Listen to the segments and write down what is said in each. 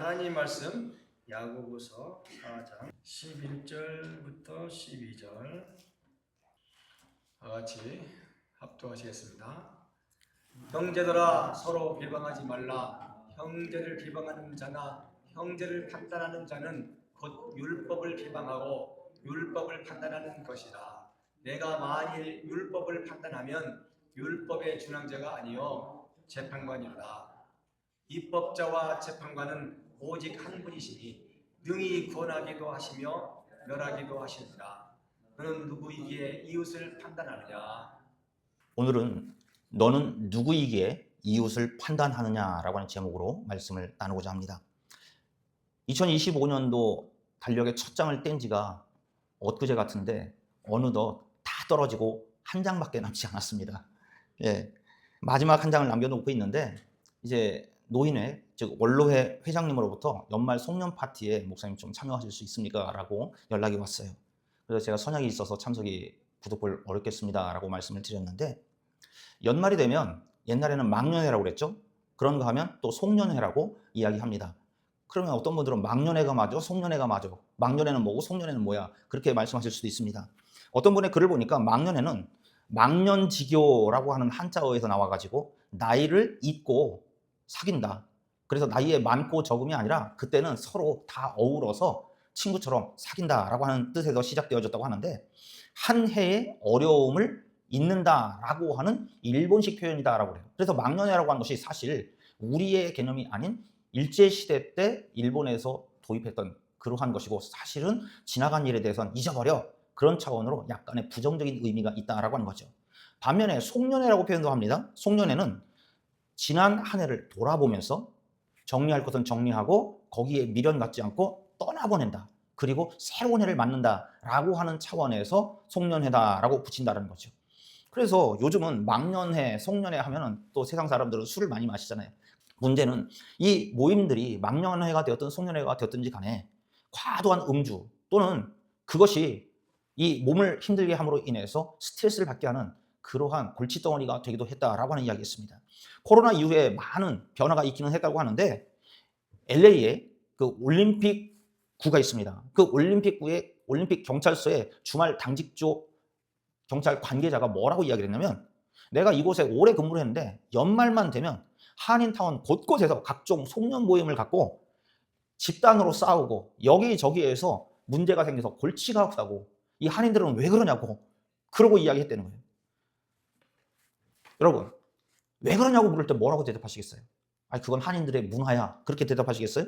하나님 말씀 야고보서 4장 11절부터 12절 다같이 합독하시겠습니다. 형제들아 서로 비방하지 말라. 형제를 비방하는 자나 형제를 판단하는 자는 곧 율법을 비방하고 율법을 판단하는 것이라. 내가 만일 율법을 판단하면 율법의 준항자가 아니요 재판관이로다. 입법자와 재판관은 오직 한 분이시니 능히 구원하기도 하시며 멸하기도 하시느니라. 너는 누구이기에 이웃을 판단하느냐? 오늘은 너는 누구이기에 이웃을 판단하느냐라고 하는 제목으로 말씀을 나누고자 합니다. 2025년도 달력의 첫 장을 뗀 지가 엊그제 같은데 어느덧 다 떨어지고 한 장밖에 남지 않았습니다. 마지막 한 장을 남겨놓고 있는데 이제 노인회, 즉 원로회 회장님으로부터 연말 송년 파티에 목사님 좀 참여하실 수 있습니까? 라고 연락이 왔어요. 그래서 제가 선약이 있어서 참석이 부득불 어렵겠습니다 라고 말씀을 드렸는데, 연말이 되면 옛날에는 막년회라고 그랬죠. 그런 거 하면 또 송년회라고 이야기합니다. 그러면 어떤 분들은 막년회가 맞아, 송년회가 맞아, 막년회는 뭐고 송년회는 뭐야, 그렇게 말씀하실 수도 있습니다. 어떤 분의 글을 보니까 막년회는 망년지교라고 하는 한자어에서 나와가지고 나이를 잊고 사귄다. 그래서 나이에 많고 적음이 아니라 그때는 서로 다 어우러서 친구처럼 사귄다라고 하는 뜻에서 시작되어졌다고 하는데, 한 해의 어려움을 잊는다라고 하는 일본식 표현이다라고 해요. 그래서 막년회라고 하는 것이 사실 우리의 개념이 아닌 일제시대 때 일본에서 도입했던 그러한 것이고, 사실은 지나간 일에 대해서는 잊어버려, 그런 차원으로 약간의 부정적인 의미가 있다라고 하는 거죠. 반면에 송년회라고 표현도 합니다. 송년회는 지난 한 해를 돌아보면서 정리할 것은 정리하고 거기에 미련 갖지 않고 떠나보낸다. 그리고 새로운 해를 맞는다라고 하는 차원에서 송년회다라고 붙인다는 거죠. 그래서 요즘은 막년회, 송년회 하면은 또 세상 사람들은 술을 많이 마시잖아요. 문제는 이 모임들이 막년회가 되었든 송년회가 되었든지 간에 과도한 음주 또는 그것이 이 몸을 힘들게 함으로 인해서 스트레스를 받게 하는 그러한 골칫덩어리가 되기도 했다라고 하는 이야기가 있습니다. 코로나 이후에 많은 변화가 있기는 했다고 하는데, LA에 그 올림픽구가 있습니다. 그 올림픽구의 올림픽 경찰서에 주말 당직조 경찰 관계자가 뭐라고 이야기를 했냐면, 내가 이곳에 오래 근무를 했는데 연말만 되면 한인타운 곳곳에서 각종 송년 모임을 갖고 집단으로 싸우고 여기저기에서 문제가 생겨서 골치가 아프다고, 이 한인들은 왜 그러냐고 그러고 이야기했다는 거예요. 여러분, 왜 그러냐고 물을 때 뭐라고 대답하시겠어요? 아니, 그건 한인들의 문화야, 그렇게 대답하시겠어요?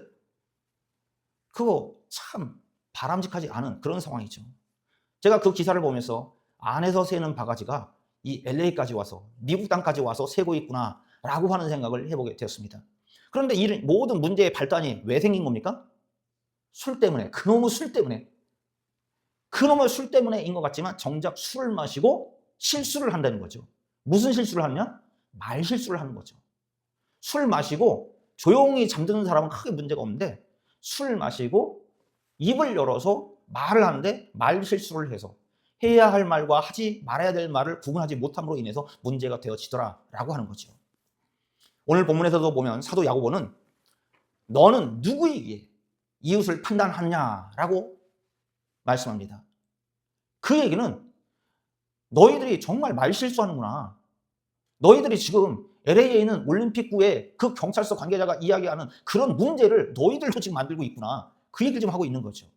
그거 참 바람직하지 않은 그런 상황이죠. 제가 그 기사를 보면서 안에서 새는 바가지가 이 LA까지 와서 미국 땅까지 와서 새고 있구나 라고 하는 생각을 해보게 되었습니다. 그런데 이 모든 문제의 발단이 왜 생긴 겁니까? 술 때문에, 그놈의 술 때문에. 그놈의 술 때문에인 것 같지만 정작 술을 마시고 실수를 한다는 거죠. 무슨 실수를 하느냐? 말 실수를 하는 거죠. 술 마시고 조용히 잠드는 사람은 크게 문제가 없는데, 술 마시고 입을 열어서 말을 하는데 말 실수를 해서 해야 할 말과 하지 말아야 될 말을 구분하지 못함으로 인해서 문제가 되어지더라라고 하는 거죠. 오늘 본문에서도 보면 사도 야고보는 너는 누구이기에 이웃을 판단하느냐라고 말씀합니다. 그 얘기는 너희들이 정말 말 실수하는구나. 너희들이 지금 LA에 있는 올림픽구의 그 경찰서 관계자가 이야기하는 그런 문제를 너희들도 지금 만들고 있구나. 그 얘기를 좀 하고 있는 거죠.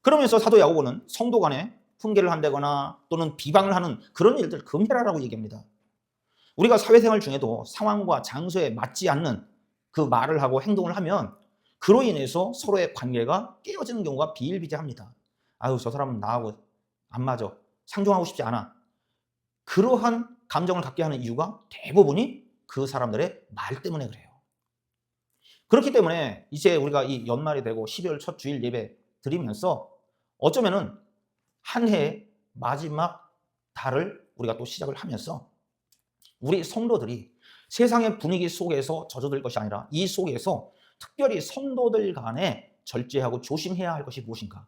그러면서 사도 야고보는 성도 간에 훈계를 한다거나 또는 비방을 하는 그런 일들 금해라라고 얘기합니다. 우리가 사회생활 중에도 상황과 장소에 맞지 않는 그 말을 하고 행동을 하면 그로 인해서 서로의 관계가 깨어지는 경우가 비일비재합니다. 아유, 저 사람은 나하고 안 맞아, 상종하고 싶지 않아. 그러한 감정을 갖게 하는 이유가 대부분이 그 사람들의 말 때문에 그래요. 그렇기 때문에 이제 우리가 이 연말이 되고 12월 첫 주일 예배 드리면서 어쩌면은 한 해의 마지막 달을 우리가 또 시작을 하면서 우리 성도들이 세상의 분위기 속에서 젖어들 것이 아니라 이 속에서 특별히 성도들 간에 절제하고 조심해야 할 것이 무엇인가?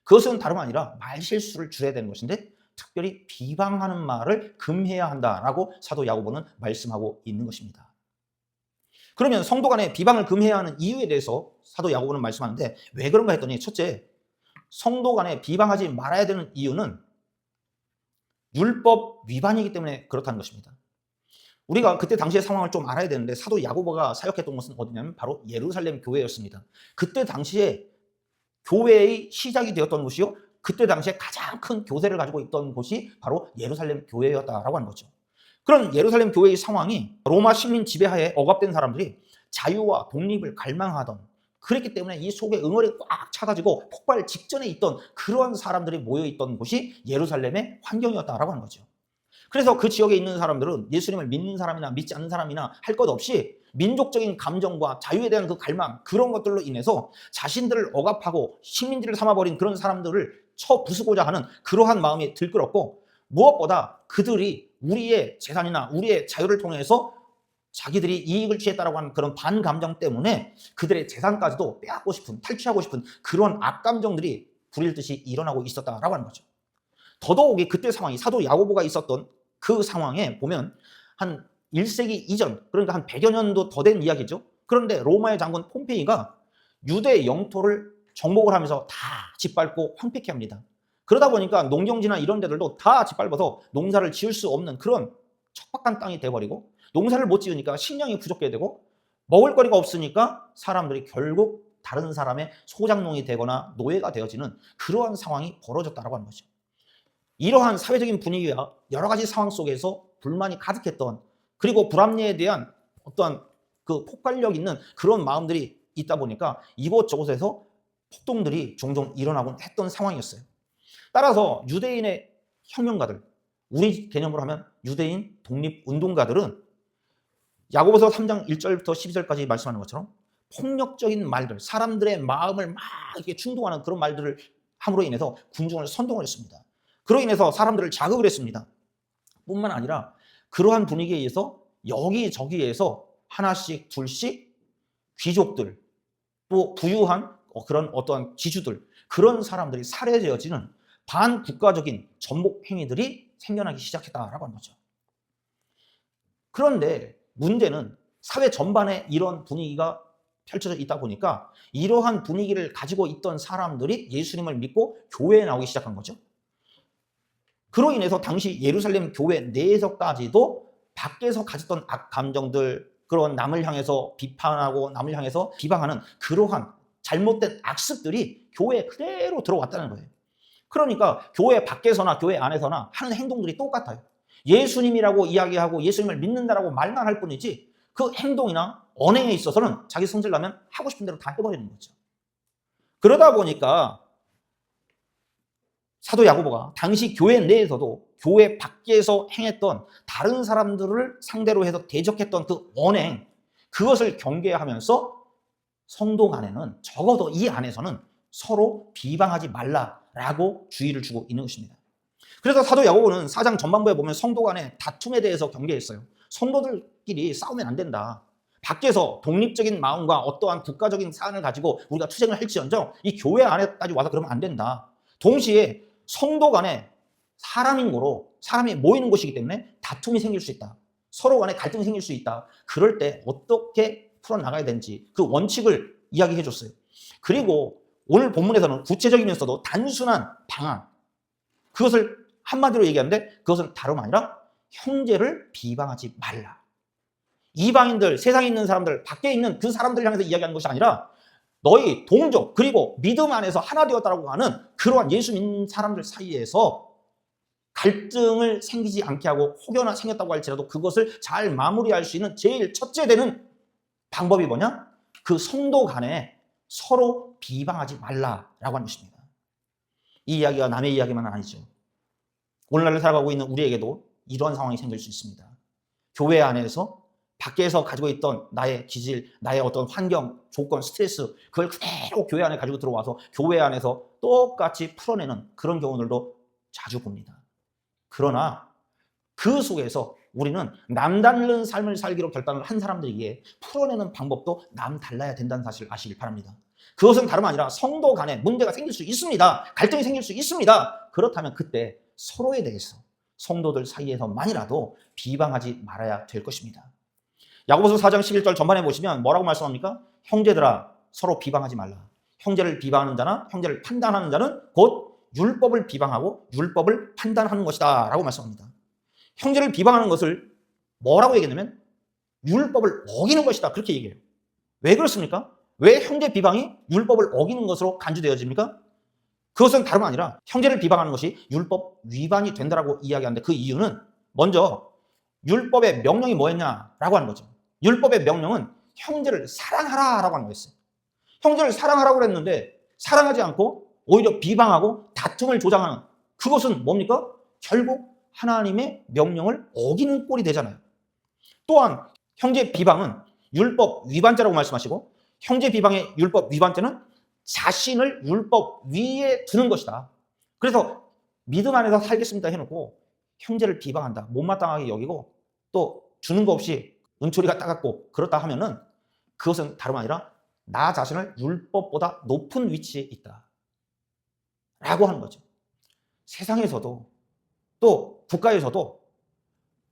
그것은 다름 아니라 말 실수를 줄여야 되는 것인데, 특별히 비방하는 말을 금해야 한다라고 사도 야고보는 말씀하고 있는 것입니다. 그러면 성도 간에 비방을 금해야 하는 이유에 대해서 사도 야고보는 말씀하는데 왜 그런가 했더니 첫째, 성도 간에 비방하지 말아야 되는 이유는 율법 위반이기 때문에 그렇다는 것입니다. 우리가 그때 당시의 상황을 좀 알아야 되는데 사도 야고보가 사역했던 것은 어디냐면 바로 예루살렘 교회였습니다. 그때 당시에 교회의 시작이 되었던 곳이요, 그때 당시에 가장 큰 교세를 가지고 있던 곳이 바로 예루살렘 교회였다라고 하는 거죠. 그런 예루살렘 교회의 상황이 로마 식민 지배하에 억압된 사람들이 자유와 독립을 갈망하던, 그랬기 때문에 이 속에 응어리 꽉 차가지고 폭발 직전에 있던 그런 사람들이 모여있던 곳이 예루살렘의 환경이었다라고 하는 거죠. 그래서 그 지역에 있는 사람들은 예수님을 믿는 사람이나 믿지 않는 사람이나 할 것 없이 민족적인 감정과 자유에 대한 그 갈망, 그런 것들로 인해서 자신들을 억압하고 식민지를 삼아버린 그런 사람들을 쳐부수고자 하는 그러한 마음이 들끓었고, 무엇보다 그들이 우리의 재산이나 우리의 자유를 통해서 자기들이 이익을 취했다라고 하는 그런 반감정 때문에 그들의 재산까지도 빼앗고 싶은, 탈취하고 싶은 그런 악감정들이 불일 듯이 일어나고 있었다라고 하는 거죠. 더더욱이 그때 상황이 사도 야고보가 있었던 그 상황에 보면 한 1세기 이전, 그러니까 한 100여 년도 더 된 이야기죠. 그런데 로마의 장군 폼페이가 유대 영토를 정복을 하면서 다 짓밟고 황폐케 합니다. 그러다 보니까 농경지나 이런 데들도 다 짓밟아서 농사를 지을 수 없는 그런 척박한 땅이 돼버리고, 농사를 못 지으니까 식량이 부족해 되고, 먹을 거리가 없으니까 사람들이 결국 다른 사람의 소작농이 되거나 노예가 되어지는 그러한 상황이 벌어졌다고 하는 거죠. 이러한 사회적인 분위기와 여러 가지 상황 속에서 불만이 가득했던, 그리고 불합리에 대한 어떠한 그 폭발력 있는 그런 마음들이 있다 보니까 이곳저곳에서 폭동들이 종종 일어나곤 했던 상황이었어요. 따라서 유대인의 혁명가들, 우리 개념으로 하면 유대인 독립운동가들은 야고보서 3장 1절부터 12절까지 말씀하는 것처럼 폭력적인 말들, 사람들의 마음을 막 이렇게 충동하는 그런 말들을 함으로 인해서 군중을 선동을 했습니다. 그로 인해서 사람들을 자극을 했습니다. 뿐만 아니라 그러한 분위기에 의해서 여기저기에서 하나씩 둘씩 귀족들, 또 부유한 그런 어떠한 지주들, 그런 사람들이 살해되어지는 반국가적인 전복 행위들이 생겨나기 시작했다라고 하는 거죠. 그런데 문제는 사회 전반에 이런 분위기가 펼쳐져 있다 보니까 이러한 분위기를 가지고 있던 사람들이 예수님을 믿고 교회에 나오기 시작한 거죠. 그로 인해서 당시 예루살렘 교회 내에서까지도 밖에서 가졌던 악감정들, 그런 남을 향해서 비판하고 남을 향해서 비방하는 그러한 잘못된 악습들이 교회에 그대로 들어왔다는 거예요. 그러니까 교회 밖에서나 교회 안에서나 하는 행동들이 똑같아요. 예수님이라고 이야기하고 예수님을 믿는다라고 말만 할 뿐이지 그 행동이나 언행에 있어서는 자기 성질나면 하고 싶은 대로 다 해버리는 거죠. 그러다 보니까 사도 야고보가 당시 교회 내에서도 교회 밖에서 행했던 다른 사람들을 상대로 해서 대적했던 그 언행, 그것을 경계하면서 성도 간에는, 적어도 이 안에서는 서로 비방하지 말라라고 주의를 주고 있는 것입니다. 그래서 사도 야고보는 4장 전반부에 보면 성도 간의 다툼에 대해서 경계했어요. 성도들끼리 싸우면 안 된다. 밖에서 독립적인 마음과 어떠한 국가적인 사안을 가지고 우리가 투쟁을 할지언정 이 교회 안에까지 와서 그러면 안 된다. 동시에 성도 간에 사람인 거로, 사람이 모이는 곳이기 때문에 다툼이 생길 수 있다. 서로 간에 갈등이 생길 수 있다. 그럴 때 어떻게 풀어나가야 되는지 그 원칙을 이야기해 줬어요. 그리고 오늘 본문에서는 구체적이면서도 단순한 방안, 그것을 한마디로 얘기하는데 그것은 다름 아니라 형제를 비방하지 말라. 이방인들, 세상에 있는 사람들, 밖에 있는 그 사람들을 향해서 이야기하는 것이 아니라 너희 동족, 그리고 믿음 안에서 하나 되었다라고 하는 그러한 예수 믿는 사람들 사이에서 갈등을 생기지 않게 하고, 혹여나 생겼다고 할지라도 그것을 잘 마무리할 수 있는 제일 첫째 되는 방법이 뭐냐? 그 성도 간에 서로 비방하지 말라라고 하는 것입니다. 이 이야기가 남의 이야기만 아니죠. 오늘날을 살아가고 있는 우리에게도 이러한 상황이 생길 수 있습니다. 교회 안에서 밖에서 가지고 있던 나의 기질, 나의 어떤 환경, 조건, 스트레스, 그걸 그대로 교회 안에 가지고 들어와서 교회 안에서 똑같이 풀어내는 그런 경우들도 자주 봅니다. 그러나 그 속에서 우리는 남다른 삶을 살기로 결단을 한 사람들이기에 풀어내는 방법도 남달라야 된다는 사실을 아시길 바랍니다. 그것은 다름 아니라 성도 간에 문제가 생길 수 있습니다. 갈등이 생길 수 있습니다. 그렇다면 그때 서로에 대해서 성도들 사이에서만이라도 비방하지 말아야 될 것입니다. 야고보서 4장 11절 전반에 보시면 뭐라고 말씀합니까? 형제들아 서로 비방하지 말라. 형제를 비방하는 자나 형제를 판단하는 자는 곧 율법을 비방하고 율법을 판단하는 것이다 라고 말씀합니다. 형제를 비방하는 것을 뭐라고 얘기했냐면 율법을 어기는 것이다 그렇게 얘기해요. 왜 그렇습니까? 왜 형제 비방이 율법을 어기는 것으로 간주되어집니까? 그것은 다름 아니라 형제를 비방하는 것이 율법 위반이 된다라고 이야기하는데 그 이유는 먼저 율법의 명령이 뭐였냐라고 하는 거죠. 율법의 명령은 형제를 사랑하라라고 하는 거였어요. 형제를 사랑하라고 그랬는데 사랑하지 않고 오히려 비방하고 다툼을 조장하는 그것은 뭡니까? 결국 하나님의 명령을 어기는 꼴이 되잖아요. 또한 형제 비방은 율법 위반죄라고 말씀하시고 형제 비방의 율법 위반죄는 자신을 율법 위에 두는 것이다. 그래서 믿음 안에서 살겠습니다 해놓고 형제를 비방한다. 못마땅하게 여기고 또 주는 거 없이 은초리가 따갑고 그렇다 하면은 그것은 다름 아니라 나 자신을 율법보다 높은 위치에 있다. 라고 하는 거죠. 세상에서도 또 국가에서도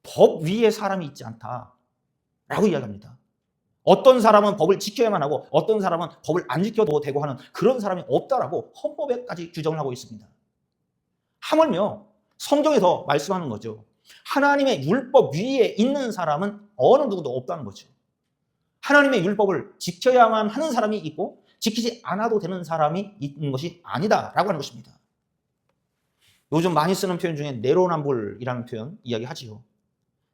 법 위에 사람이 있지 않다. 라고 이야기합니다. 어떤 사람은 법을 지켜야만 하고 어떤 사람은 법을 안 지켜도 되고 하는 그런 사람이 없다라고 헌법에까지 규정을 하고 있습니다. 하물며 성경에서 말씀하는 거죠. 하나님의 율법 위에 있는 사람은 어느 누구도 없다는 거죠. 하나님의 율법을 지켜야만 하는 사람이 있고 지키지 않아도 되는 사람이 있는 것이 아니다라고 하는 것입니다. 요즘 많이 쓰는 표현 중에 내로남불이라는 표현 이야기하지요.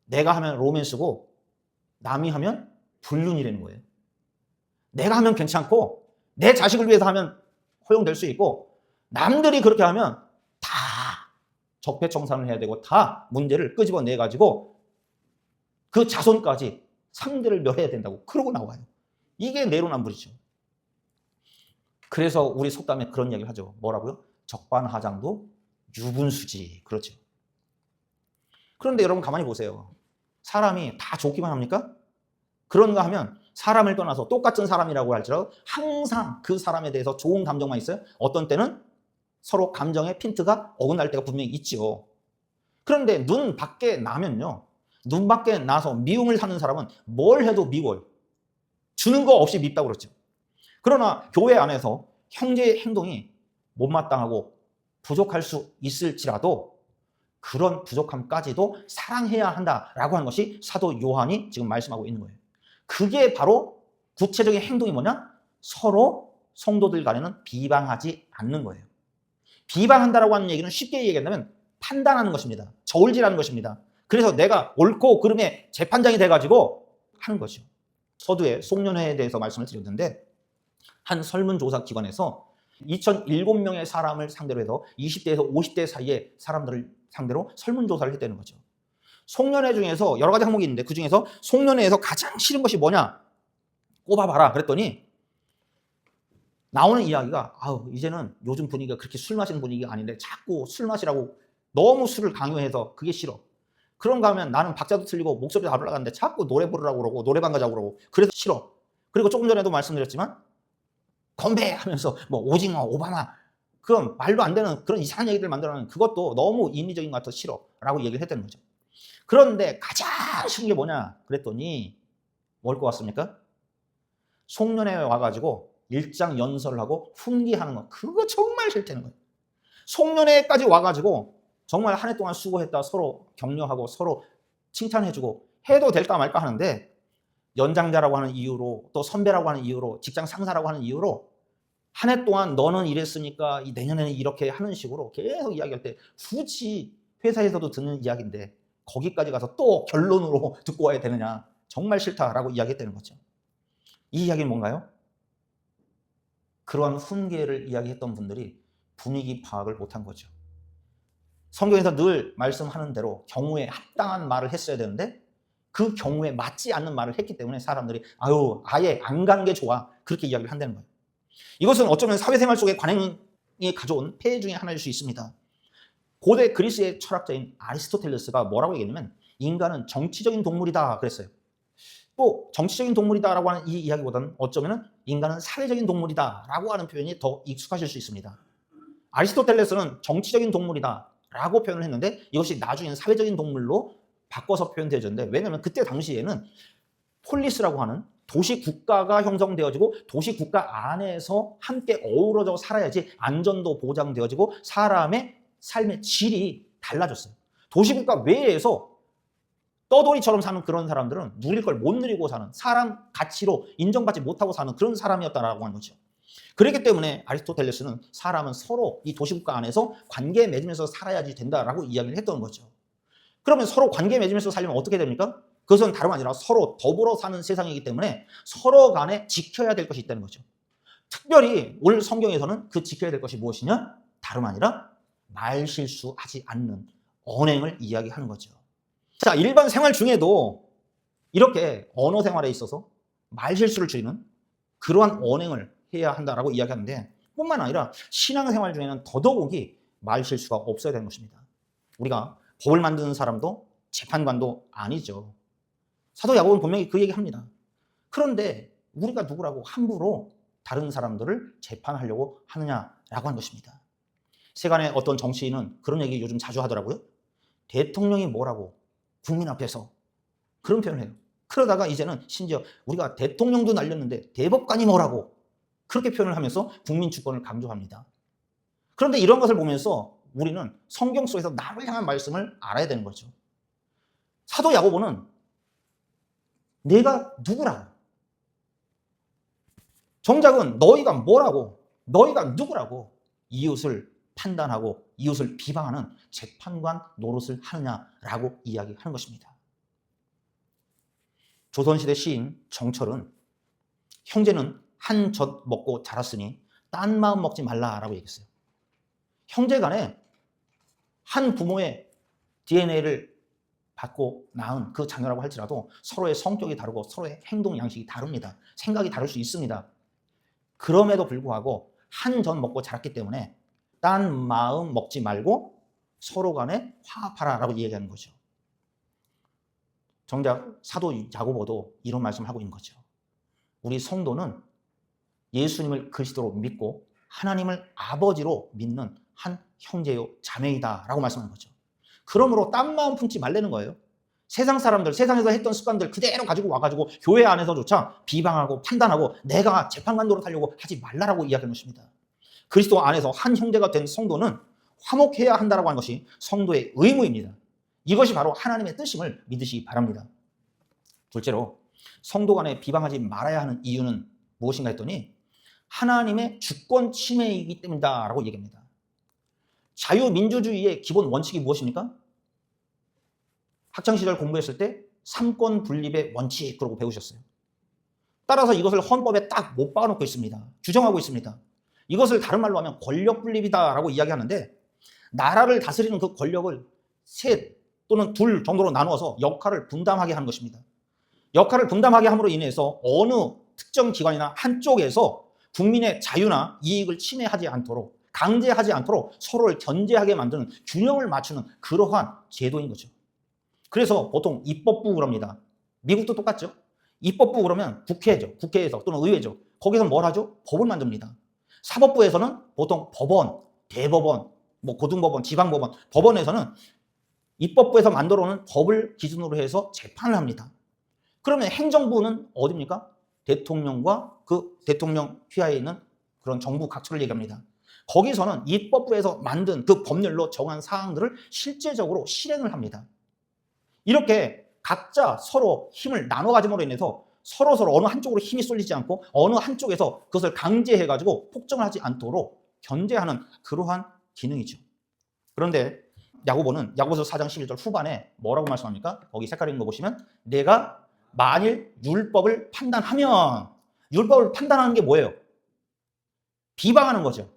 내가 하면 로맨스고 남이 하면 불륜이라는 거예요. 내가 하면 괜찮고 내 자식을 위해서 하면 허용될 수 있고 남들이 그렇게 하면 다 적폐청산을 해야 되고 다 문제를 끄집어내가지고 그 자손까지 상대를 멸해야 된다고 그러고 나와요. 이게 내로남불이죠. 그래서 우리 속담에 그런 이야기를 하죠. 뭐라고요? 적반하장도 유분수지. 그렇죠. 그런데 여러분 가만히 보세요. 사람이 다 좋기만 합니까? 그런가 하면 사람을 떠나서 똑같은 사람이라고 할지라도 항상 그 사람에 대해서 좋은 감정만 있어요. 어떤 때는 서로 감정의 핀트가 어긋날 때가 분명히 있지요. 그런데 눈 밖에 나면요. 눈 밖에 나서 미움을 사는 사람은 뭘 해도 미워요. 주는 거 없이 밉다고 그러죠. 그러나 교회 안에서 형제의 행동이 못마땅하고 부족할 수 있을지라도 그런 부족함까지도 사랑해야 한다라고 하는 것이 사도 요한이 지금 말씀하고 있는 거예요. 그게 바로 구체적인 행동이 뭐냐? 서로 성도들 간에는 비방하지 않는 거예요. 비방한다라고 하는 얘기는 쉽게 얘기한다면 판단하는 것입니다. 저울질하는 것입니다. 그래서 내가 옳고 그름의 재판장이 돼가지고 하는 것이죠. 서두에 송년회에 대해서 말씀을 드렸는데 한 설문조사 기관에서 2007명의 사람을 상대로 해서 20대에서 50대 사이의 사람들을 상대로 설문조사를 했다는 거죠. 송년회 중에서 여러 가지 항목이 있는데 그 중에서 송년회에서 가장 싫은 것이 뭐냐? 꼽아봐라 그랬더니 나오는 이야기가 이제는 요즘 분위기가 그렇게 술 마시는 분위기가 아닌데 자꾸 술 마시라고 너무 술을 강요해서 그게 싫어. 그런가 하면 나는 박자도 틀리고 목소리도 안 올라가는데 자꾸 노래 부르라고 그러고 노래방 가자고 그러고 그래서 싫어. 그리고 조금 전에도 말씀드렸지만 건배하면서 뭐 오징어, 오바마 그런 말도 안 되는 그런 이상한 얘기들 만들어내는 그것도 너무 인위적인 것 같아서 싫어라고 얘기를 했다는 거죠. 그런데 가장 싫은 게 뭐냐 그랬더니 뭘 것 같습니까? 송년회에 와가지고 일장 연설을 하고 훈계하는 거 그거 정말 싫다는 거예요. 송년회까지 와가지고 정말 한 해 동안 수고했다 서로 격려하고 서로 칭찬해주고 해도 될까 말까 하는데 연장자라고 하는 이유로 또 선배라고 하는 이유로 직장 상사라고 하는 이유로 한 해 동안 너는 이랬으니까 내년에는 이렇게 하는 식으로 계속 이야기할 때 굳이 회사에서도 듣는 이야기인데 거기까지 가서 또 결론으로 듣고 와야 되느냐 정말 싫다라고 이야기했다는 거죠. 이 이야기는 뭔가요? 그러한 훈계를 이야기했던 분들이 분위기 파악을 못한 거죠. 성경에서 늘 말씀하는 대로 경우에 합당한 말을 했어야 되는데 그 경우에 맞지 않는 말을 했기 때문에 사람들이 아예 안 간 게 좋아 그렇게 이야기를 한다는 거예요. 이것은 어쩌면 사회생활 속의 관행이 가져온 폐해 중에 하나일 수 있습니다. 고대 그리스의 철학자인 아리스토텔레스가 뭐라고 얘기했냐면 인간은 정치적인 동물이다 그랬어요. 또 정치적인 동물이다라고 하는 이 이야기보다는 어쩌면 인간은 사회적인 동물이다라고 하는 표현이 더 익숙하실 수 있습니다. 아리스토텔레스는 정치적인 동물이다라고 표현을 했는데 이것이 나중에는 사회적인 동물로 바꿔서 표현되어졌는데 왜냐하면 그때 당시에는 폴리스라고 하는 도시 국가가 형성되어지고 도시 국가 안에서 함께 어우러져 살아야지 안전도 보장되어지고 사람의 삶의 질이 달라졌어요. 도시 국가 외에서 떠돌이처럼 사는 그런 사람들은 누릴 걸 못 누리고 사는, 사람 가치로 인정받지 못하고 사는 그런 사람이었다라고 하는 거죠. 그렇기 때문에 아리스토텔레스는 사람은 서로 이 도시국가 안에서 관계 맺으면서 살아야지 된다라고 이야기를 했던 거죠. 그러면 서로 관계 맺으면서 살려면 어떻게 됩니까? 그것은 다름 아니라 서로 더불어 사는 세상이기 때문에 서로 간에 지켜야 될 것이 있다는 거죠. 특별히 오늘 성경에서는 그 지켜야 될 것이 무엇이냐? 다름 아니라 말실수하지 않는 언행을 이야기하는 거죠. 자, 일반 생활 중에도 이렇게 언어 생활에 있어서 말실수를 줄이는 그러한 언행을 해야 한다라고 이야기하는데, 뿐만 아니라 신앙생활 중에는 더더욱이 말실수가 없어야 되는 것입니다. 우리가 법을 만드는 사람도 재판관도 아니죠. 사도 야고보는 분명히 그 얘기합니다. 그런데 우리가 누구라고 함부로 다른 사람들을 재판하려고 하느냐라고 한 것입니다. 세간의 어떤 정치인은 그런 얘기 요즘 자주 하더라고요. 대통령이 뭐라고 국민 앞에서 그런 표현을 해요. 그러다가 이제는 심지어 우리가 대통령도 날렸는데 대법관이 뭐라고 그렇게 표현을 하면서 국민 주권을 강조합니다. 그런데 이런 것을 보면서 우리는 성경 속에서 나를 향한 말씀을 알아야 되는 거죠. 사도 야고보는 내가 누구라고, 정작은 너희가 뭐라고, 너희가 누구라고 이웃을 판단하고 이웃을 비방하는 재판관 노릇을 하느냐라고 이야기하는 것입니다. 조선시대 시인 정철은 형제는 한 젖 먹고 자랐으니 딴 마음 먹지 말라라고 얘기했어요. 형제 간에 한 부모의 DNA를 받고 낳은 그 자녀라고 할지라도 서로의 성격이 다르고 서로의 행동 양식이 다릅니다. 생각이 다를 수 있습니다. 그럼에도 불구하고 한 젖 먹고 자랐기 때문에 딴 마음 먹지 말고 서로 간에 화합하라라고 이야기하는 거죠. 정작 사도 야고보도 이런 말씀을 하고 있는 거죠. 우리 성도는 예수님을 그리스도로 믿고 하나님을 아버지로 믿는 한 형제요 자매이다라고 말씀하는 거죠. 그러므로 딴 마음 품지 말라는 거예요. 세상 사람들, 세상에서 했던 습관들 그대로 가지고 와가지고 교회 안에서조차 비방하고 판단하고 내가 재판관 노릇하려고 하지 말라라고 이야기하는 것입니다. 그리스도 안에서 한 형제가 된 성도는 화목해야 한다라고 하는 것이 성도의 의무입니다. 이것이 바로 하나님의 뜻임을 믿으시기 바랍니다. 둘째로 성도 간에 비방하지 말아야 하는 이유는 무엇인가 했더니 하나님의 주권 침해이기 때문이다라고 얘기합니다. 자유민주주의의 기본 원칙이 무엇입니까? 학창시절 공부했을 때 삼권 분립의 원칙 그러고 배우셨어요. 따라서 이것을 헌법에 딱 못 박아놓고 있습니다. 규정하고 있습니다. 이것을 다른 말로 하면 권력 분립이다라고 이야기하는데, 나라를 다스리는 그 권력을 셋 또는 둘 정도로 나누어서 역할을 분담하게 하는 것입니다. 역할을 분담하게 함으로 인해서 어느 특정 기관이나 한쪽에서 국민의 자유나 이익을 침해하지 않도록, 강제하지 않도록 서로를 견제하게 만드는 균형을 맞추는 그러한 제도인 거죠. 그래서 보통 입법부 그럽니다. 미국도 똑같죠. 입법부 그러면 국회죠. 국회에서 또는 의회죠. 거기서 뭘 하죠? 법을 만듭니다. 사법부에서는 보통 법원, 대법원, 고등법원, 지방법원, 법원에서는 입법부에서 만들어 놓은 법을 기준으로 해서 재판을 합니다. 그러면 행정부는 어디입니까? 대통령과 그 대통령 휘하에 있는 그런 정부 각처를 얘기합니다. 거기서는 입법부에서 만든 그 법률로 정한 사항들을 실제적으로 실행을 합니다. 이렇게 각자 서로 힘을 나눠 가짐으로 인해서 서로 어느 한쪽으로 힘이 쏠리지 않고 어느 한쪽에서 그것을 강제해가지고 폭정을 하지 않도록 견제하는 그러한 기능이죠. 그런데 야고보는 야고보서 4장 11절 후반에 뭐라고 말씀합니까? 거기 색깔 있는 거 보시면 내가 만일 율법을 판단하면, 율법을 판단하는 게 뭐예요? 비방하는 거죠.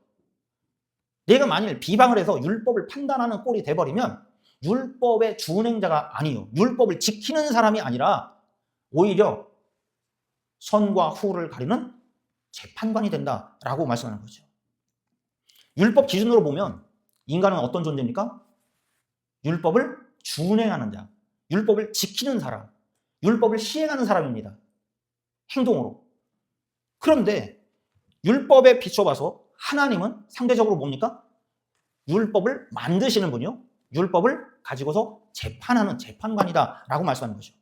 내가 만일 비방을 해서 율법을 판단하는 꼴이 돼버리면 율법의 준행자가 아니요, 율법을 지키는 사람이 아니라 오히려 선과 후를 가리는 재판관이 된다라고 말씀하는 거죠. 율법 기준으로 보면 인간은 어떤 존재입니까? 율법을 준행하는 자, 율법을 지키는 사람, 율법을 시행하는 사람입니다. 행동으로. 그런데 율법에 비춰봐서 하나님은 상대적으로 뭡니까? 율법을 만드시는 분이요, 율법을 가지고서 재판하는 재판관이다라고 말씀하는 거죠.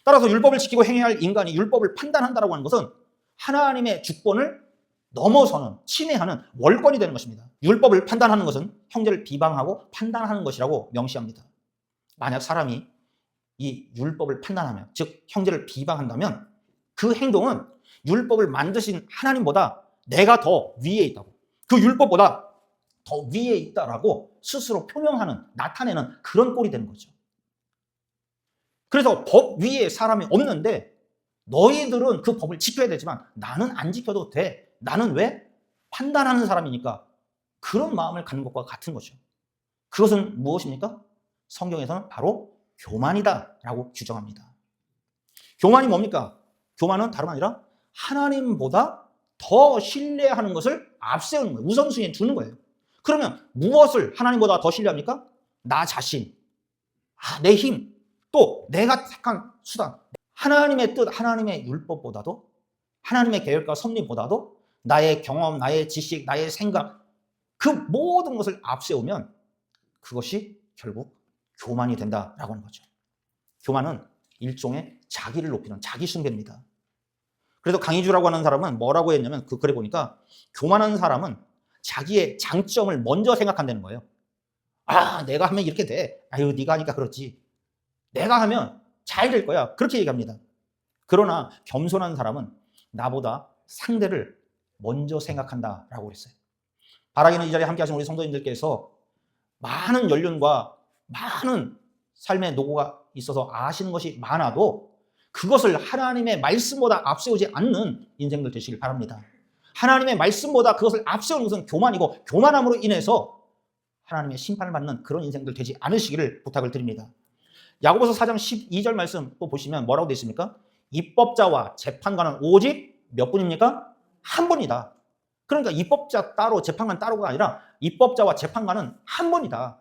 따라서 율법을 지키고 행해야 할 인간이 율법을 판단한다라고 하는 것은 하나님의 주권을 넘어서는, 침해하는 월권이 되는 것입니다. 율법을 판단하는 것은 형제를 비방하고 판단하는 것이라고 명시합니다. 만약 사람이 이 율법을 판단하면, 즉 형제를 비방한다면 그 행동은 율법을 만드신 하나님보다 내가 더 위에 있다고, 그 율법보다 더 위에 있다라고 스스로 표명하는, 나타내는 그런 꼴이 되는 거죠. 그래서 법 위에 사람이 없는데 너희들은 그 법을 지켜야 되지만 나는 안 지켜도 돼. 나는 왜? 판단하는 사람이니까. 그런 마음을 갖는 것과 같은 거죠. 그것은 무엇입니까? 성경에서는 바로 교만이다 라고 규정합니다. 교만이 뭡니까? 교만은 다름 아니라 하나님보다 더 신뢰하는 것을 앞세우는 거예요. 우선순위에 두는 거예요. 그러면 무엇을 하나님보다 더 신뢰합니까? 나 자신, 내 힘, 또 내가 택한 수단. 하나님의 뜻, 하나님의 율법보다도, 하나님의 계획과 섭리보다도 나의 경험, 나의 지식, 나의 생각, 그 모든 것을 앞세우면 그것이 결국 교만이 된다라고 하는 거죠. 교만은 일종의 자기를 높이는 자기 숭배입니다. 그래서 강희주라고 하는 사람은 뭐라고 했냐면 그 글에 보니까 교만한 사람은 자기의 장점을 먼저 생각한다는 거예요. 내가 하면 이렇게 돼. 네가 하니까 그렇지. 내가 하면 잘 될 거야. 그렇게 얘기합니다. 그러나 겸손한 사람은 나보다 상대를 먼저 생각한다라고 그랬어요. 바라기는 이 자리에 함께 하신 우리 성도님들께서 많은 연륜과 많은 삶의 노고가 있어서 아시는 것이 많아도 그것을 하나님의 말씀보다 앞세우지 않는 인생들 되시길 바랍니다. 하나님의 말씀보다 그것을 앞세우는 것은 교만이고, 교만함으로 인해서 하나님의 심판을 받는 그런 인생들 되지 않으시기를 부탁을 드립니다. 야고보서 4장 12절 말씀 또 보시면 뭐라고 되어 있습니까? 입법자와 재판관은 오직 몇 분입니까? 한 분이다. 그러니까 입법자 따로 재판관 따로가 아니라 입법자와 재판관은 한 분이다.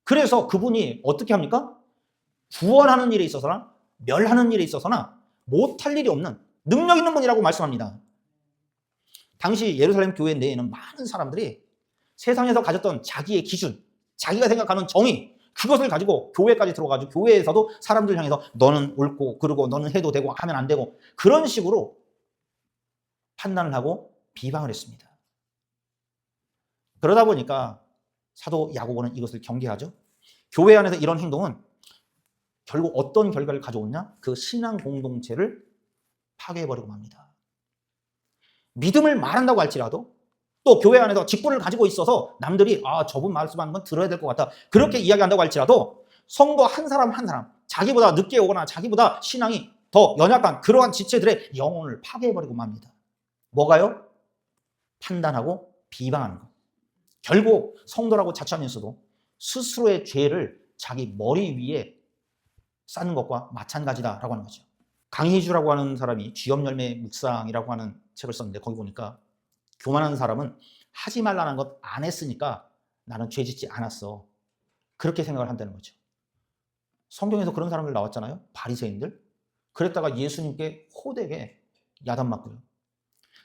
그래서 그분이 어떻게 합니까? 구원하는 일에 있어서나 멸하는 일에 있어서나 못할 일이 없는 능력 있는 분이라고 말씀합니다. 당시 예루살렘 교회 내에는 많은 사람들이 세상에서 가졌던 자기의 기준, 자기가 생각하는 정의, 그것을 가지고 교회까지 들어가지고 교회에서도 사람들 향해서 너는 옳고 그러고 너는 해도 되고 하면 안 되고 그런 식으로 판단을 하고 비방을 했습니다. 그러다 보니까 사도 야고보는 이것을 경계하죠. 교회 안에서 이런 행동은 결국 어떤 결과를 가져오냐? 그 신앙 공동체를 파괴해버리고 맙니다. 믿음을 말한다고 할지라도 또 교회 안에서 직분을 가지고 있어서 남들이 저분 말씀하는 건 들어야 될 것 같다. 그렇게 이야기한다고 할지라도 성도 한 사람 한 사람, 자기보다 늦게 오거나 자기보다 신앙이 더 연약한 그러한 지체들의 영혼을 파괴해버리고 맙니다. 뭐가요? 판단하고 비방하는 것. 결국 성도라고 자처하면서도 스스로의 죄를 자기 머리 위에 쌓는 것과 마찬가지다라고 하는 거죠. 강희주라고 하는 사람이 쥐염열매 묵상이라고 하는 책을 썼는데 거기 보니까 교만한 사람은 하지 말라는 것 안 했으니까 나는 죄 짓지 않았어. 그렇게 생각을 한다는 거죠. 성경에서 그런 사람들 나왔잖아요. 바리새인들. 그랬다가 예수님께 호되게 야단맞고요.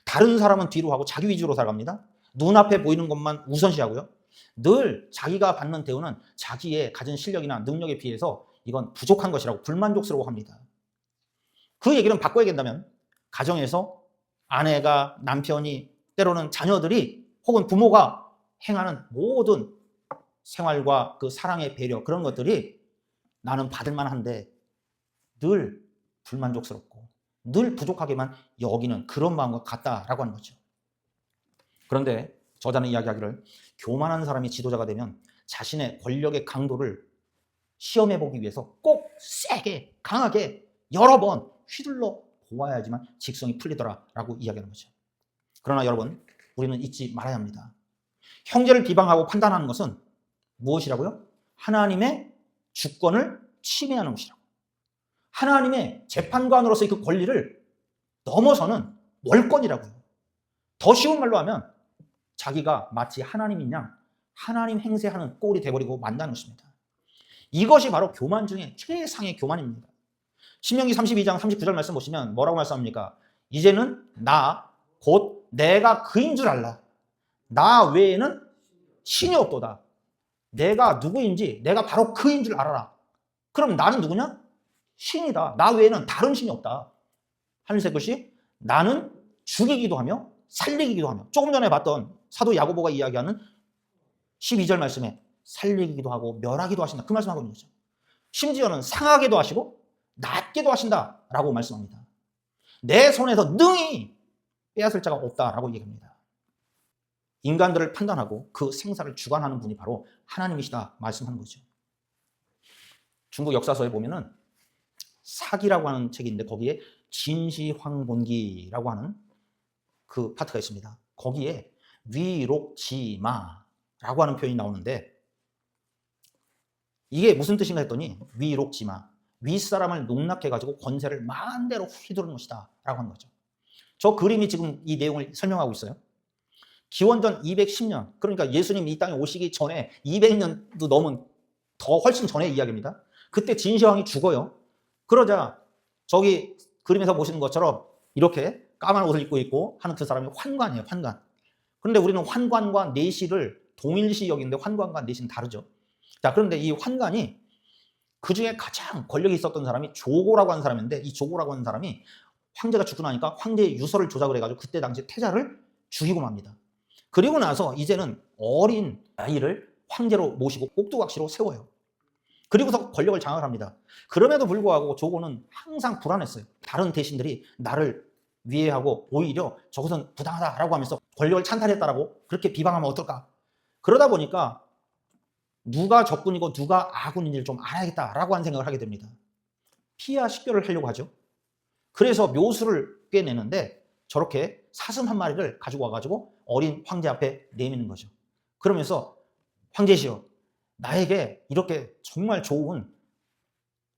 다른 사람은 뒤로 하고 자기 위주로 살아갑니다. 눈앞에 보이는 것만 우선시하고요. 늘 자기가 받는 대우는 자기의 가진 실력이나 능력에 비해서 이건 부족한 것이라고 불만족스러워합니다. 그 얘기는 바꿔야겠다면 가정에서 아내가, 남편이, 때로는 자녀들이 혹은 부모가 행하는 모든 생활과 그 사랑의 배려 그런 것들이 나는 받을 만한데 늘 불만족스럽고 늘 부족하게만 여기는 그런 마음과 같다라고 하는 거죠. 그런데 저자는 이야기하기를 교만한 사람이 지도자가 되면 자신의 권력의 강도를 시험해보기 위해서 꼭 세게 강하게 여러 번 휘둘러 보아야지만 직성이 풀리더라라고 이야기하는 거죠. 그러나 여러분, 우리는 잊지 말아야 합니다. 형제를 비방하고 판단하는 것은 무엇이라고요? 하나님의 주권을 침해하는 것이라고. 하나님의 재판관으로서의 그 권리를 넘어서는 월권이라고요. 더 쉬운 말로 하면 자기가 마치 하나님인 양 하나님 행세하는 꼴이 돼버리고 만다는 것입니다. 이것이 바로 교만 중에 최상의 교만입니다. 신명기 32장 39절 말씀 보시면 뭐라고 말씀합니까? 이제는 나 곧 내가 그인 줄 알라. 나 외에는 신이 없도다. 내가 누구인지 내가 바로 그인 줄 알아라. 그럼 나는 누구냐? 신이다. 나 외에는 다른 신이 없다. 하늘색 것이 나는 죽이기도 하며 살리기도 하며, 조금 전에 봤던 사도 야고보가 이야기하는 12절 말씀에 살리기도 하고 멸하기도 하신다. 그 말씀하고 있는 거죠. 심지어는 상하게도 하시고 낫게도 하신다라고 말씀합니다. 내 손에서 능히 빼앗을 자가 없다라고 얘기합니다. 인간들을 판단하고 그 생사를 주관하는 분이 바로 하나님이시다 말씀하는 거죠. 중국 역사서에 보면은 사기라고 하는 책이 있는데 거기에 진시황본기라고 하는 그 파트가 있습니다. 거기에 위록지마라고 하는 표현이 나오는데 이게 무슨 뜻인가 했더니 위록지마, 윗사람을 농락해가지고 권세를 마음대로 휘두르는 것이다 라고 하는 거죠. 저 그림이 지금 이 내용을 설명하고 있어요. 기원전 210년, 그러니까 예수님이 이 땅에 오시기 전에 200년도 넘은 더 훨씬 전의 이야기입니다. 그때 진시황이 죽어요. 그러자 저기 그림에서 보시는 것처럼 이렇게 까만 옷을 입고 있고 하는 그 사람이 환관이에요. 환관. 그런데 우리는 환관과 내시를 동일시 여기는데 환관과 내시는 다르죠. 자, 그런데 이 환관이 그 중에 가장 권력이 있었던 사람이 조고라고 하는 사람인데, 이 조고라고 하는 사람이 황제가 죽고 나니까 황제의 유서를 조작을 해가지고 그때 당시 태자를 죽이고 맙니다. 그리고 나서 이제는 어린 아이를 황제로 모시고 꼭두각시로 세워요. 그리고서 권력을 장악합니다. 그럼에도 불구하고 조고는 항상 불안했어요. 다른 대신들이 나를 위해하고 오히려 저것은 부당하다라고 하면서 권력을 찬탈했다라고 그렇게 비방하면 어떨까? 그러다 보니까 누가 적군이고 누가 아군인지를 좀 알아야겠다라고 하는 생각을 하게 됩니다. 피하 식별을 하려고 하죠. 그래서 묘수를 꿰내는데 저렇게 사슴 한 마리를 가지고 와가지고 어린 황제 앞에 내미는 거죠. 그러면서 황제시여, 나에게 이렇게 정말 좋은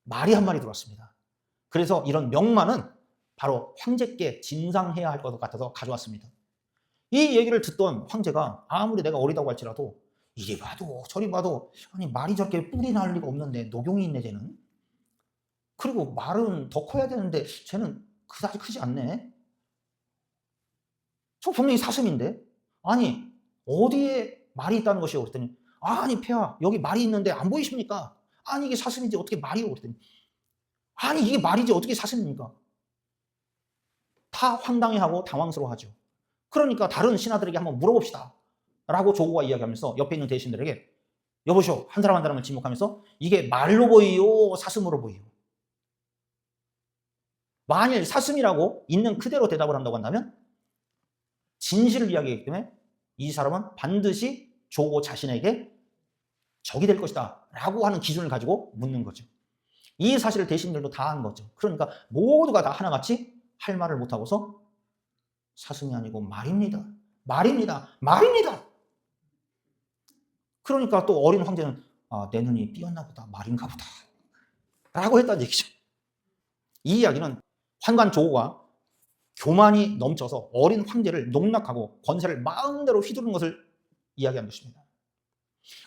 말이 한 마리 들어왔습니다. 그래서 이런 명만은 바로 황제께 진상해야 할 것 같아서 가져왔습니다. 이 얘기를 듣던 황제가 아무리 내가 어리다고 할지라도 이리 봐도 저리 봐도 아니 말이 저렇게 뿔이 날 리가 없는데 녹용이 있네 쟤는. 그리고 말은 더 커야 되는데 쟤는 그다지 크지 않네. 저 분명히 사슴인데 아니 어디에 말이 있다는 것이요 그랬더니 아니 폐하 여기 말이 있는데 안 보이십니까? 아니 이게 사슴인지 어떻게 말이요 그랬더니 아니 이게 말이지 어떻게 사슴입니까? 다 황당해하고 당황스러워하죠. 그러니까 다른 신하들에게 한번 물어봅시다 라고 조고가 이야기하면서 옆에 있는 대신들에게 여보시오 한 사람 한 사람을 지목하면서 이게 말로 보이요 사슴으로 보이요. 만일 사슴이라고 있는 그대로 대답을 한다고 한다면 진실을 이야기하기 때문에 이 사람은 반드시 조고 자신에게 적이 될 것이다 라고 하는 기준을 가지고 묻는 거죠. 이 사실을 대신들도 다 한 거죠. 그러니까 모두가 다 하나같이 할 말을 못하고서 사슴이 아니고 말입니다. 말입니다. 말입니다. 그러니까 또 어린 황제는 아, 내 눈이 삐었나 보다. 말인가 보다. 라고 했다는 얘기죠. 이 이야기는 환관 조고가 교만이 넘쳐서 어린 황제를 농락하고 권세를 마음대로 휘두르는 것을 이야기하는 것입니다.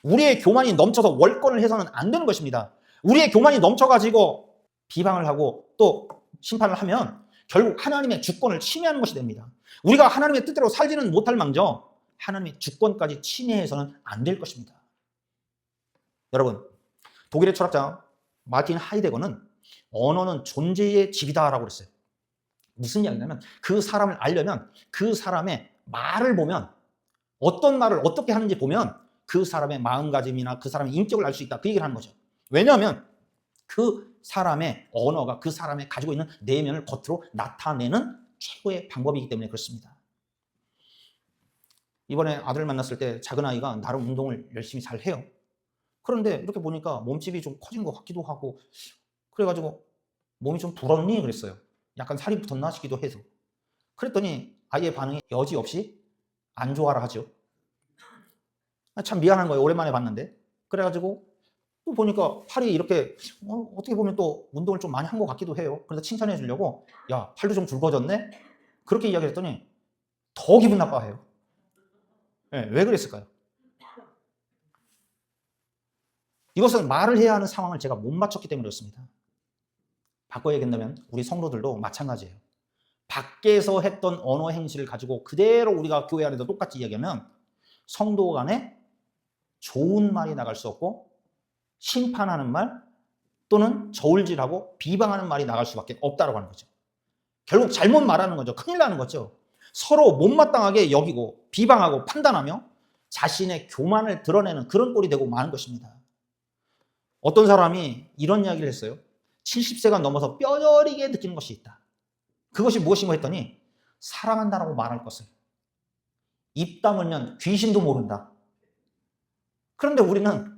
우리의 교만이 넘쳐서 월권을 해서는 안 되는 것입니다. 우리의 교만이 넘쳐가지고 비방을 하고 또 심판을 하면 결국 하나님의 주권을 침해하는 것이 됩니다. 우리가 하나님의 뜻대로 살지는 못할 망정 하나님의 주권까지 침해해서는 안 될 것입니다. 여러분, 독일의 철학자 마틴 하이데거는 언어는 존재의 집이다라고 그랬어요. 무슨 이야기냐면 그 사람을 알려면 그 사람의 말을 보면 어떤 말을 어떻게 하는지 보면 그 사람의 마음가짐이나 그 사람의 인격을 알 수 있다. 그 얘기를 하는 거죠. 왜냐하면 그 사람의 언어가 그 사람의 가지고 있는 내면을 겉으로 나타내는 최고의 방법이기 때문에 그렇습니다. 이번에 아들을 만났을 때 작은 아이가 나름 운동을 열심히 잘 해요. 그런데 이렇게 보니까 몸집이 좀 커진 것 같기도 하고 그래가지고 몸이 좀 불었니? 그랬어요. 약간 살이 붙었나 싶기도 해서. 그랬더니 아이의 반응이 여지없이 안 좋아라 하죠. 참 미안한 거예요. 오랜만에 봤는데. 그래가지고 또 보니까 팔이 이렇게 어떻게 보면 또 운동을 좀 많이 한 것 같기도 해요. 그래서 칭찬해 주려고 야 팔도 좀 굵어졌네? 그렇게 이야기했더니 더 기분 나빠해요. 네, 왜 그랬을까요? 이것은 말을 해야 하는 상황을 제가 못 맞췄기 때문에 그렇습니다. 바꿔야겠다면 우리 성도들도 마찬가지예요. 밖에서 했던 언어 행실을 가지고 그대로 우리가 교회 안에서 똑같이 이야기하면 성도 간에 좋은 말이 나갈 수 없고 심판하는 말, 또는 저울질하고 비방하는 말이 나갈 수밖에 없다고 하는 거죠. 결국 잘못 말하는 거죠. 큰일 나는 거죠. 서로 못마땅하게 여기고 비방하고 판단하며 자신의 교만을 드러내는 그런 꼴이 되고 마는 것입니다. 어떤 사람이 이런 이야기를 했어요. 70세가 넘어서 뼈저리게 느끼는 것이 있다. 그것이 무엇인가 했더니 사랑한다라고 말할 것을 입 다물면 귀신도 모른다. 그런데 우리는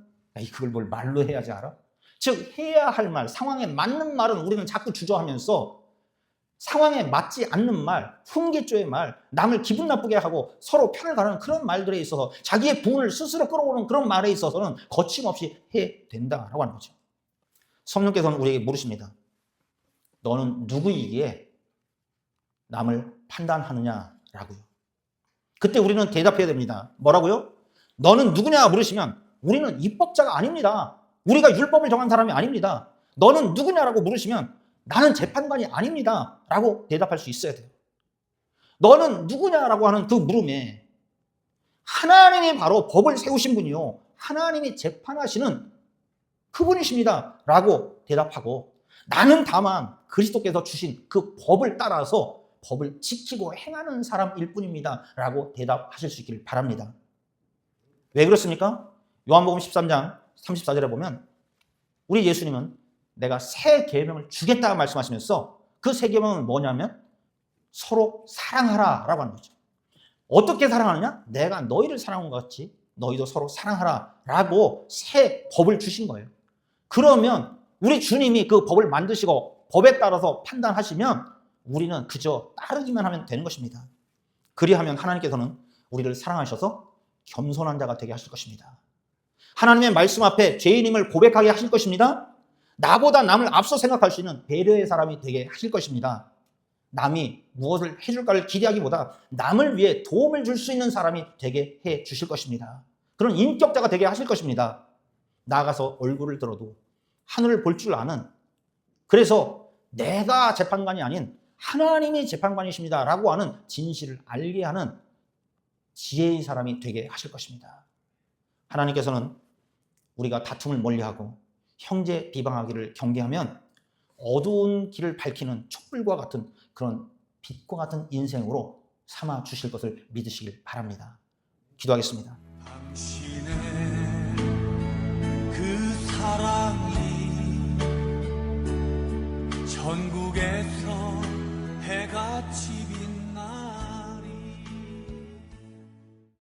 그걸 뭘 말로 해야지 알아? 즉 해야 할 말, 상황에 맞는 말은 우리는 자꾸 주저하면서 상황에 맞지 않는 말, 훈계조의 말, 남을 기분 나쁘게 하고 서로 편을 가르는 그런 말들에 있어서 자기의 분을 스스로 끌어오는 그런 말에 있어서는 거침없이 해야 된다라고 하는 거죠. 성령께서는 우리에게 물으십니다. 너는 누구이기에 남을 판단하느냐라고요. 그때 우리는 대답해야 됩니다. 뭐라고요? 너는 누구냐 물으시면 우리는 입법자가 아닙니다. 우리가 율법을 정한 사람이 아닙니다. 너는 누구냐라고 물으시면 나는 재판관이 아닙니다 라고 대답할 수 있어야 돼요. 너는 누구냐라고 하는 그 물음에 하나님이 바로 법을 세우신 분이요, 하나님이 재판하시는 그분이십니다 라고 대답하고, 나는 다만 그리스도께서 주신 그 법을 따라서 법을 지키고 행하는 사람일 뿐입니다 라고 대답하실 수 있기를 바랍니다. 왜 그렇습니까? 요한복음 13장 34절에 보면 우리 예수님은 내가 새 계명을 주겠다 말씀하시면서 그 새 계명은 뭐냐면 서로 사랑하라 라고 하는 거죠. 어떻게 사랑하느냐? 내가 너희를 사랑한 것 같이 너희도 서로 사랑하라 라고 새 법을 주신 거예요. 그러면 우리 주님이 그 법을 만드시고 법에 따라서 판단하시면 우리는 그저 따르기만 하면 되는 것입니다. 그리하면 하나님께서는 우리를 사랑하셔서 겸손한 자가 되게 하실 것입니다. 하나님의 말씀 앞에 죄인임을 고백하게 하실 것입니다. 나보다 남을 앞서 생각할 수 있는 배려의 사람이 되게 하실 것입니다. 남이 무엇을 해줄까를 기대하기보다 남을 위해 도움을 줄 수 있는 사람이 되게 해 주실 것입니다. 그런 인격자가 되게 하실 것입니다. 나아가서 얼굴을 들어도 하늘을 볼 줄 아는, 그래서 내가 재판관이 아닌 하나님이 재판관이십니다 라고 하는 진실을 알게 하는 지혜의 사람이 되게 하실 것입니다. 하나님께서는 우리가 다툼을 멀리하고 형제 비방하기를 경계하면 어두운 길을 밝히는 촛불과 같은 그런 빛과 같은 인생으로 삼아 주실 것을 믿으시길 바랍니다. 기도하겠습니다. 당신의